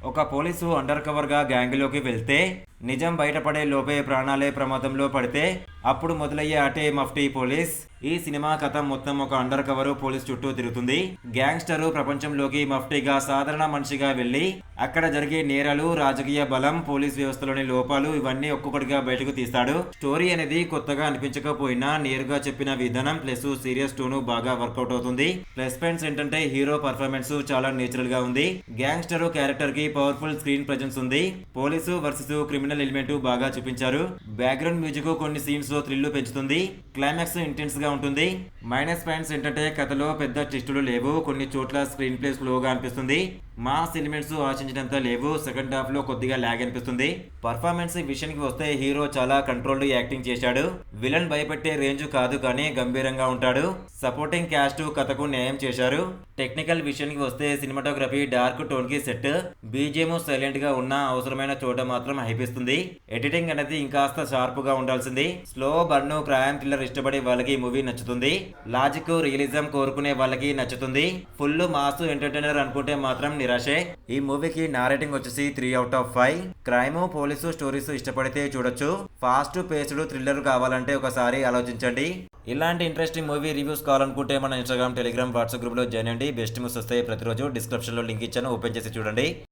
ఒక police under కవర్గా గ్యాంగ్లోకి వెళ్తే నిజం బయటపడే లోపే ప్రాణాలే ప్రమాదంలో పడితే అప్పుడు మొదలయ్యే అటే మఫ్టీ పోలీస్. ఈ సినిమా కథ మొత్తం ఒక అండర్ కవర్ పోలీస్ చుట్టూ తిరుగుతుంది. గ్యాంగ్స్టరు ప్రపంచంలోకి మఫ్టీగా సాధారణ మనిషిగా వెళ్లి అక్కడ జరిగే నేరాలు, రాజకీయ బలం, పోలీస్ వ్యవస్థలోని లోపాలు ఇవన్నీ ఒక్కొక్కటిగా బయటకు తీస్తాడు. స్టోరీ అనేది కొత్తగా అనిపించకపోయినా నేరుగా చెప్పిన విధానం ప్లస్ సీరియస్ టోను బాగా వర్కౌట్ అవుతుంది. ప్లస్ పాయింట్స్ ఏంటంటే హీరో పర్ఫార్మెన్స్ చాలా నేచురల్ గా ఉంది. గ్యాంగ్స్టర్ క్యారెక్టర్ కి పవర్ఫుల్ స్క్రీన్ ప్రెజెన్స్ ఉంది. పోలీసు వర్సెస్ క్రిమినల్ ఎలిమెంట్ బాగా చూపించారు. బ్యాక్గ్రౌండ్ మ్యూజిక్ కొన్ని సీన్స్ లో థ్రిల్ పెంచుతుంది. క్లైమాక్స్ ఇంటెన్స్ గా ఉంటుంది. మైనస్ పాయింట్స్ ఏంటంటే కథలో పెద్ద ట్విస్టులు లేవు. కొన్ని చోట్ల స్క్రీన్ ప్లే స్లోగా అనిపిస్తుంది. మాస్ ఎలిమెంట్స్ ఆశించినంత లేవు. సెకండ్ హాఫ్ లో కొద్దిగా లాగ్ అనిపిస్తుంది. పర్ఫార్మెన్స్ విషయానికి వస్తే హీరో చాలా కంట్రోల్డ్ యాక్టింగ్ చేశాడు. విలన్ భయపెట్టే రేంజ్ కాదు కానీ గంభీరంగా ఉంటాడు. సపోర్టింగ్ క్యాస్ట్ కథకు న్యాయం చేశారు. టెక్నికల్ విషయానికి వస్తే సినిమాటోగ్రఫీ డార్క్ టోన్ కి సెట్. బీజిఎం సైలెంట్ గా ఉన్న అవసరమైన చోట మాత్రం హైపిస్తుంది. ఎడిటింగ్ అనేది ఇంకాస్త షార్ప్ గా ఉండాల్సింది. స్లో బర్న్ క్రైమ్ థ్రిల్లర్ ఇష్టపడే వాళ్ళకి మూవీ నచ్చుతుంది. లాజిక్ రియలిజం కోరుకునే వాళ్ళకి నచ్చుతుంది. ఫుల్ మాస్ ఎంటర్టైనర్ అనుకుంటే మాత్రం నిరాశే. ఈ మూవీకి నా రేటింగ్ వచ్చేసి 3/5. క్రైమ్, పోలీసు స్టోరీస్ ఇష్టపడితే చూడొచ్చు. ఫాస్ట్ పేస్డ్ థ్రిల్లర్ కావాలంటే ఒకసారి ఆలోచించండి. ఇలాంటి ఇంట్రెస్టింగ్ మూవీ రివ్యూస్ కావాలనుకుంటే మన ఇన్స్టాగ్రామ్, టెలిగ్రామ్, వాట్సాప్ గ్రూప్ లో జాయిన్ అండి. బెస్ట్ మూవ్స్ వస్తాయి ప్రతిరోజు. డిస్క్రిప్షన్ లో లింక్ ఇచ్చాను, ఓపెన్ చేసి చూడండి.